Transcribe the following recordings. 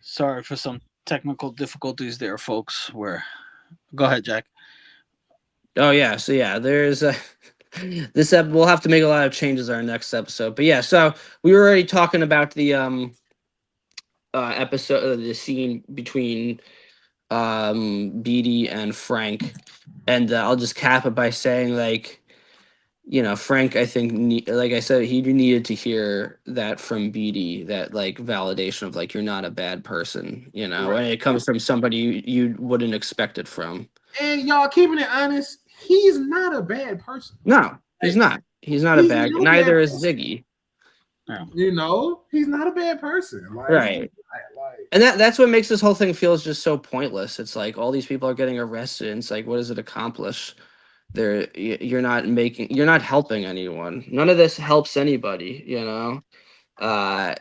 Sorry for some technical difficulties there, folks. Where go ahead, Jack. Oh yeah, so yeah, there's we'll have to make a lot of changes our next episode. But yeah, so we were already talking about the episode, the scene between Beadie and Frank, and I'll just cap it by saying like, Frank, I think, like I said, he needed to hear that from Beatty, that like validation of like you're not a bad person, Right. and it comes from somebody you wouldn't expect it from. And y'all keeping it honest, he's not a bad person. No, he's Like, not. He's not a he's bad. not a bad Neither is person. Ziggy. Yeah. He's not a bad person. Like, he's Right. not, like, And that's what makes this whole thing feels just so pointless. It's like all these people are getting arrested. And it's like, what does it accomplish? You're not helping anyone. None of this helps anybody. Uh,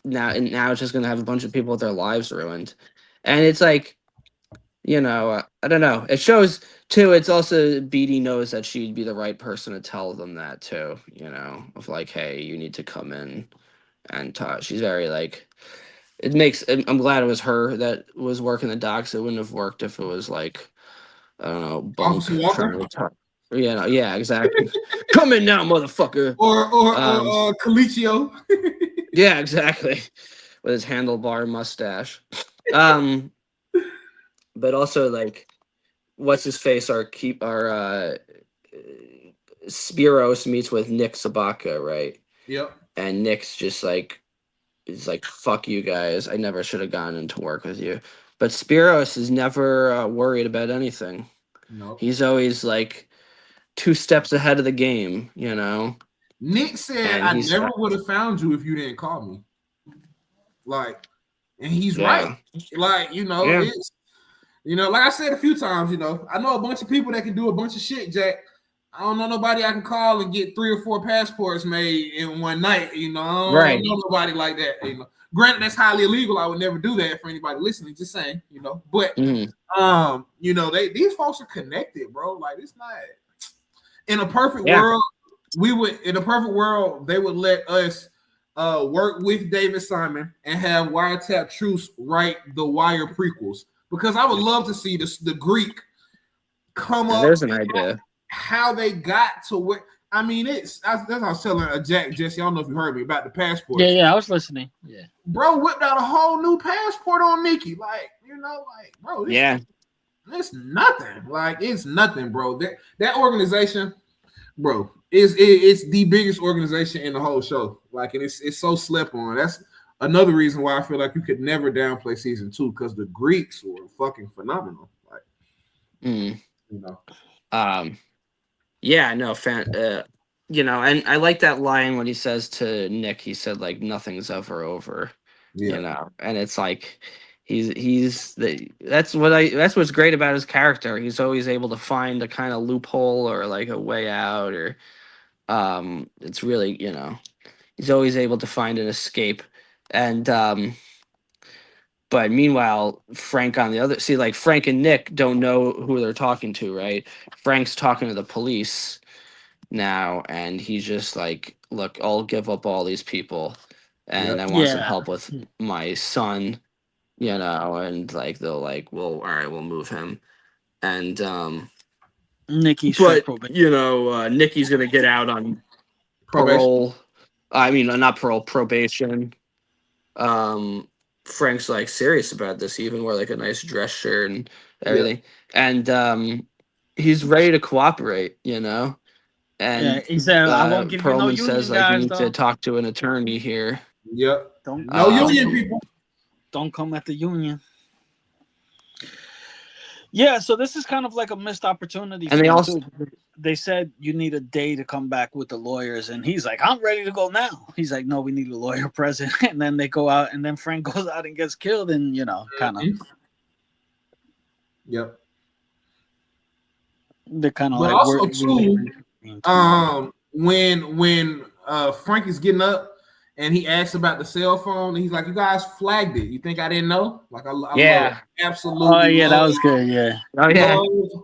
now it's just gonna have a bunch of people with their lives ruined, and it's like, I don't know. It shows too. It's also Beatty knows that she'd be the right person to tell them that too. Of like, hey, you need to come in and talk. She's very like. It makes. I'm glad it was her that was working the docks. It wouldn't have worked if it was like, I don't know, Bunk Officer trying Walker to talk. Yeah, exactly. Come in now, motherfucker. Um, or Colicchio. yeah, exactly. With his handlebar mustache. Um, but also like, what's his face? Our Spiros meets with Nick Sabaka, right? Yep. And Nick's just like is like, fuck you guys. I never should have gone into work with you. But Spiros is never worried about anything. Nope. He's always like 2 steps ahead of the game. Nick said, And "I he's never would have found you if you didn't call me." Like, and he's right. yeah, Like, yeah, it's like I said a few times, I know a bunch of people that can do a bunch of shit, Jack. I don't know nobody I can call and get 3 or 4 passports made in one night. I don't right. know nobody like that. Granted, that's highly illegal. I would never do that for anybody listening. Just saying. But Mhm. these folks are connected, bro. Like, it's not in a perfect Yeah, world. In a perfect world, they would let us work with David Simon and have Wiretap Truce write the Wire prequels, because I would love to see the Greek come now, up, there's an idea. how they got to where. I mean, that's what I was telling Jack Jesse. I don't know if you heard me about the Yeah, passports. yeah, I was listening. Yeah. Bro whipped out a whole new passport on Nikki. Like, bro, Yeah, it's nothing. Like, it's nothing, bro. That organization, bro, it's the biggest organization in the whole show. Like, and it's so slept on. That's another reason why I feel like you could never downplay season 2, because the Greeks were fucking phenomenal. Like, mm. you know, um, yeah, no, and I like that line when he says to Nick. He said like, "Nothing's ever over," yeah, and it's like. That's what's great about his character. He's always able to find a kind of loophole or like a way out, or it's really, he's always able to find an escape. And but meanwhile, Frank on the other, see, like Frank and Nick don't know who they're talking to, right? Frank's talking to the police now, and he's just like, look, I'll give up all these people, yeah. and I want some Yeah. help with my son, and like they'll like, well, all right, we'll move him. And Nikki's for but probation. Nikki's gonna get out on Probation. parole. I mean, not parole, probation. Um, Frank's like serious about this. He even wore like a nice dress shirt and Yeah, everything, and he's ready to cooperate. Yeah, And he said, "I won't give you no Perlman says union like you guys, need to though. talk to an attorney here. yeah. Don't No union Um, people. don't come at the union." Yeah, so this is kind of like a missed opportunity and for they him also too. They said you need a day to come back with the lawyers, and he's like, "I'm ready to go now." He's like, "No, we need a lawyer present." And then they go out, and then Frank goes out and gets killed, and kind of Mhm. Yep. they're kind of But like also too, tomorrow. when Frank is getting up and he asks about the cell phone, and he's like, "You guys flagged it. You think I didn't know?" Like, I love, yeah. Oh absolutely yeah, that love, was good. Yeah, Oh yeah.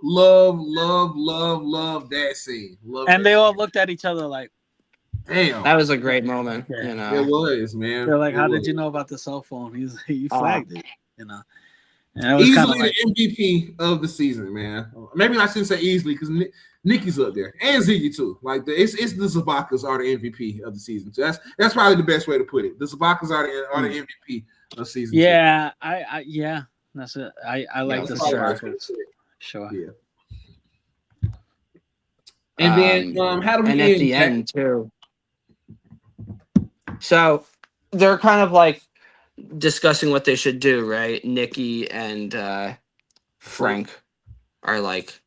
love that scene. Love and that they all scene. looked at each other like, Damn, That was a great moment. Yeah. You it know. was, man. They're like, It how was. did you know about the cell phone? He Uh, flagged it, you know. And it was kind Easily of like, the MVP of the season, man. Maybe I shouldn't say easily because Nikki's up there and Ziggy too. Like it's the Zabakas are the MVP of the season. So that's probably the best way to put it. The Zabakas are the MVP of season 2. yeah, yeah, that's it. I yeah, like That's the for probably the sure. best way to Sabacas. put it. Sure. Yeah. And then how do And we at end, the Jack? end too. So they're kind of like discussing what they should do, right? Nikki and Frank are like,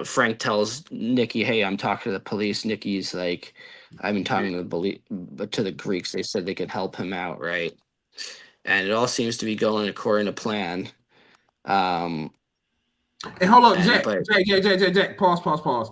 Frank tells Nikki, "Hey, I'm talking to the police." Nikki's like, "I've been talking to the Greeks. They said they could help him out, right?" And it all seems to be going according to plan. Um, Hey, hold on, and Jack. but Jack. Pause.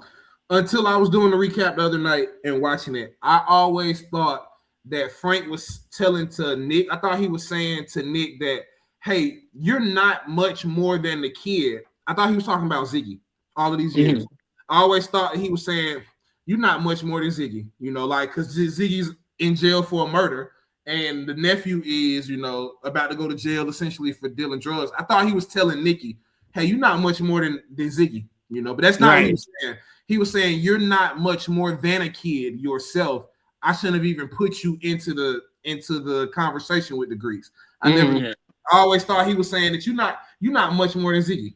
Until I was doing the recap the other night and watching it, I always thought that Frank was telling to Nick. I thought he was saying to Nick that, "Hey, you're not much more than the kid." I thought he was talking about Ziggy all of these years. Mhm. I always thought he was saying, "You're not much more than Ziggy," like because Ziggy's in jail for a murder, and the nephew is, about to go to jail essentially for dealing drugs. I thought he was telling Nikki, "Hey, you're not much more than Ziggy," but that's not what he Right. was saying. He was saying, "You're not much more than a kid yourself. I shouldn't have even put you into the conversation with the Greeks. Mhm. Yeah. I always thought he was saying that you're not much more than Ziggy.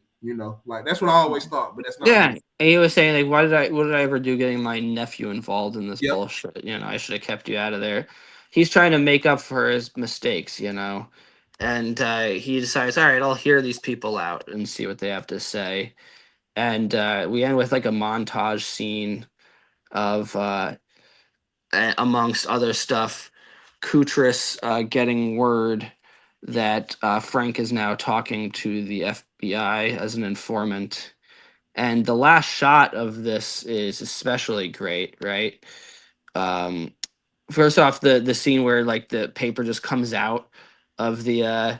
Like that's what I always thought, but that's not what he Yeah, was. and he was saying like, what did I ever do getting my nephew involved in this Yep. bullshit? I should have kept you out of there. He's trying to make up for his mistakes, and he decides, all right, I'll hear these people out and see what they have to say. And we end with like a montage scene of, amongst other stuff, Kutris getting word that Frank is now talking to the FBI as an informant. And the last shot of this is especially great, right? Um, First off, the scene where like the paper just comes out of the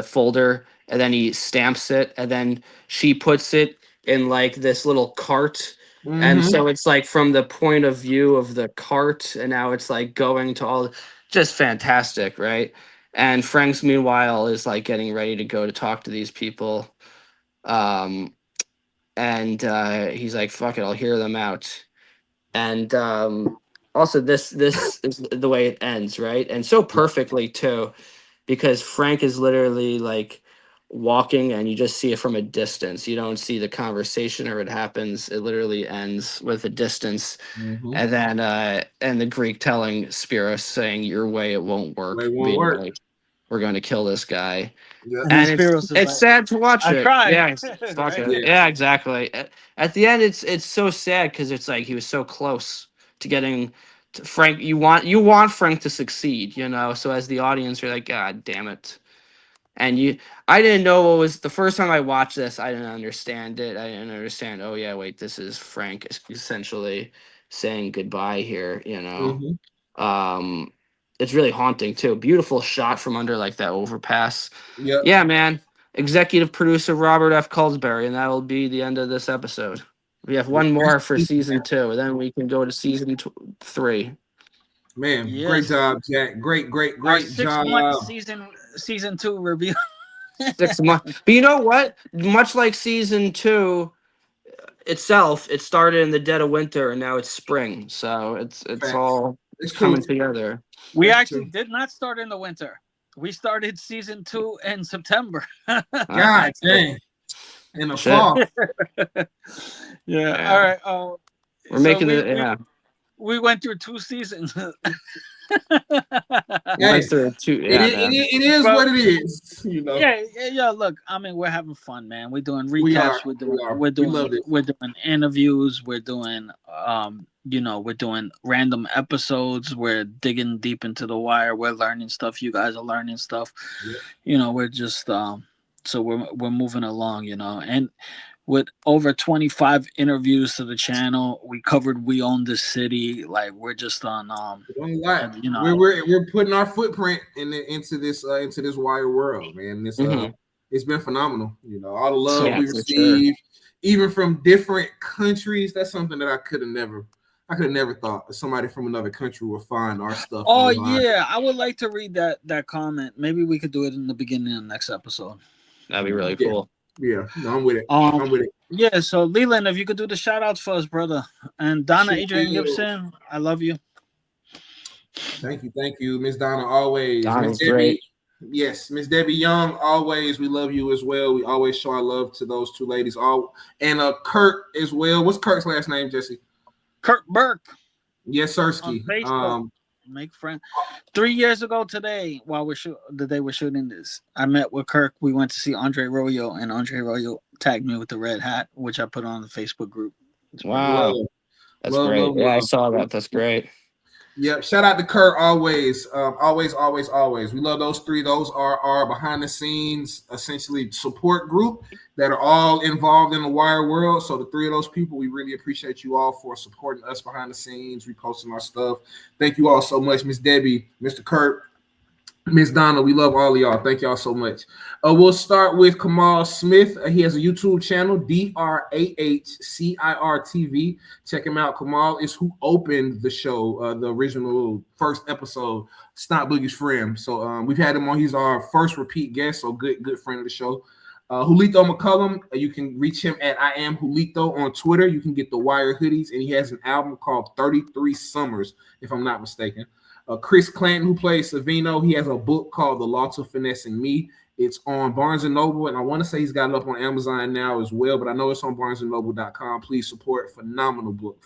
folder, and then he stamps it, and then she puts it in like this little cart. And Mm-hmm. so it's like from the point of view of the cart, and now it's like going to all, just fantastic, right? And Frank's meanwhile is like getting ready to go to talk to these people. Um, and he's like, "Fuck it, I'll hear them out." And also, this is the way it ends, right? And so perfectly too, because Frank is literally like walking, and you just see it from a distance. You don't see the conversation or it happens. It literally ends with a distance, Mm-hmm. and then and the Greek telling Spiros, saying, "Your way, it won't work," They won't being work. like, "We're going to kill this guy." Yeah. And then And Spiros is it's like, sad to watch I it. tried. Yeah, fuck Right? it. Yeah. Yeah, exactly. At the end, it's so sad because it's like he was so close to getting to Frank. You want Frank to succeed, So as the audience, you're like, God damn it. And I didn't know what was the first time I watched this. I didn't understand it. I didn't understand. Oh yeah, wait, this is Frank essentially saying goodbye here. Mm-hmm. Um, it's really haunting too. Beautiful shot from under like that overpass. Yep. Yeah, man. Executive producer Robert F. Colesbury, and that will be the end of this episode. We have one more for season 2, and then we can go to season 3. Man, great Yes. job, Jack. Our Great 6 month job. season 2 review. 6 months. But you know what? Much like season 2 itself, it started in the dead of winter, and now it's spring. So it's Facts. all It's coming true. together. We That's actually true. did not start in the winter. We started season 2 in September. God Shit. dang. In the Shit. fall. Yeah. All Yeah. right. We're So making we it. we Yeah. we went through 2 seasons. Hey, Went through 2. it, Yeah, it, man. it is But what it is. yeah. Look, I mean, we're having fun, man. We're doing We are. recaps. We're We doing are. we're We doing love this. we're doing interviews. We're doing we're doing random episodes. We're digging deep into the wire. We're learning stuff. You guys are learning stuff. Yep. We're just so we're moving along. And with over 25 interviews to the channel, we covered We Own This City. Like we're just on Don't lie. you know We're putting our footprint into this wire world, man. Hmm. It's been phenomenal. All the love so Yeah, we for sure. receive, even from different countries. That's something that I could have never I could have never thought somebody from another country would find our stuff. Oh online. yeah, I would like to read that comment. Maybe we could do it in the beginning of the next episode. That'd be really cool. Yeah, no, I'm with it. I'm with it. Yeah, so Leland, if you could do the shout outs for us, brother. And Donna Sure Adrian will. Gibson, I love you. Thank you, Miss Donna. Always, Donna's Miss great. Debbie. Yes, Miss Debbie Young. Always, we love you as well. We always show our love to those two ladies. And Kurt as well. What's Kurt's last name, Jesse? Kurt Burke. Yes, Sirski. On Facebook. Make friends. 3 years ago today, while the day we're shooting this, I met with Kirk. We went to see Andre Royo, and Andre Royo tagged me with the red hat, which I put on the Facebook group. Wow, that's great. Yeah, I saw that. That's great. Yep. Shout out to Kurt. Always. We love those three. Those are our behind the scenes, essentially support group that are all involved in the wire world. So the three of those people, we really appreciate you all for supporting us behind the scenes, reposting our stuff. Thank you all so much, Miss Debbie, Mr. Kurt, Miss Donna. We love all of y'all. Thank y'all so much. We'll start with Kamal Smith. He has a YouTube channel, DRAHCIR TV. Check him out. Kamal is who opened the show, the original first episode, Snot Boogie's friend. So we've had him on. He's our first repeat guest, so good friend of the show. Julito McCullum, you can reach him at I am Julito on Twitter. You can get the Wire hoodies, and he has an album called 33 Summers, if I'm not mistaken. Chris Clanton, who plays Savino, he has a book called The Law to Finessing Me. It's on Barnes & Noble, and I want to say he's got it up on Amazon now as well, but I know it's on barnesandnoble.com. Please support. Phenomenal book.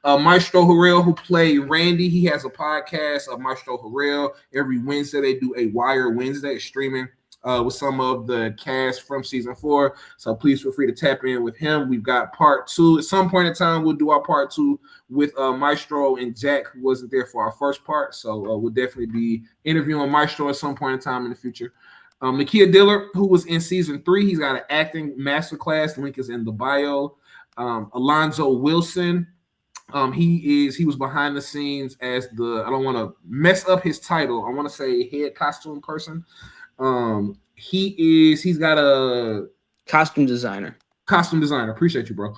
Maestro Harrell, who played Randy, he has a podcast of Maestro Harrell. Every Wednesday, they do a Wire Wednesday streaming with some of the cast from season 4. So please feel free to tap in with him. We've got part 2. At some point in time, we'll do our part 2 with Maestro and Jack, who wasn't there for our first part. So we'll definitely be interviewing Maestro at some point in time in the future. Nakia Diller, who was in season 3, he's got an acting masterclass. Link is in the bio. Alonzo Wilson, he was behind the scenes as I don't want to mess up his title. I want to say head costume person. He's got a costume designer. Appreciate you, bro.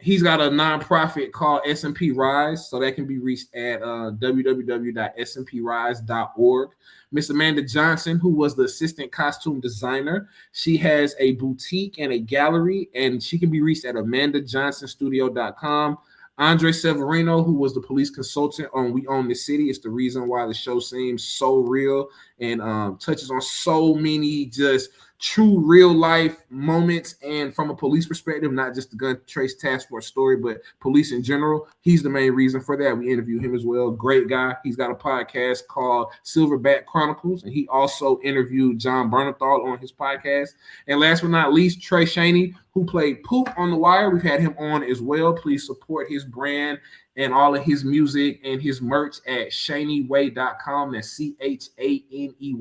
He's got a nonprofit called SMP Rise, so that can be reached at www.smprise.org. Miss Amanda Johnson, who was the assistant costume designer, she has a boutique and a gallery, and she can be reached at amandajohnsonstudio.com. Andre Severino, who was the police consultant on We Own the City, is the reason why the show seems so real and touches on so many just true real life moments, and from a police perspective, not just the Gun Trace Task Force story, but police in general. He's the main reason for that. We interview him as well. Great guy. He's got a podcast called Silverback Chronicles, and he also interviewed John Bernthal on his podcast. And last but not least, Trey Shaney, who played Poop on The Wire. We've had him on as well. Please support his brand and all of his music and his merch at shaneyway.com. That's CHANEY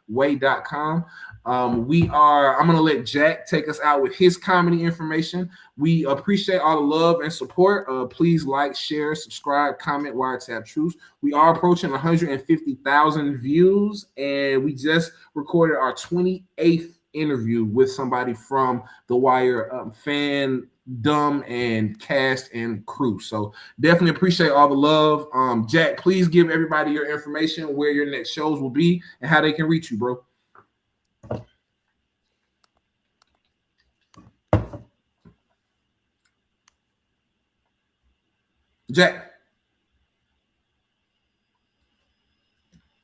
way.com. I'm going to let Jack take us out with his comedy information. We appreciate all the love and support. Please like, share, subscribe, comment, Wiretapped Truth. We are approaching 150,000 views, and we just recorded our 28th interview with somebody from The Wire, fandom and cast and crew. So definitely appreciate all the love. Jack, please give everybody your information, where your next shows will be, and how they can reach you, bro. Jack.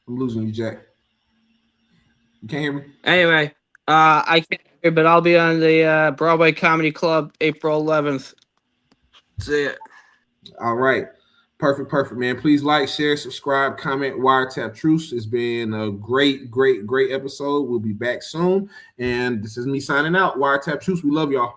I'm losing you, Jack. You can't hear me? Anyway, I can't hear, but I'll be on the Broadway Comedy Club April 11th. See it. All right. Perfect, man. Please like, share, subscribe, comment, Wiretapped Truth. It's been a great episode. We'll be back soon. And this is me signing out. Wiretapped Truth. We love y'all.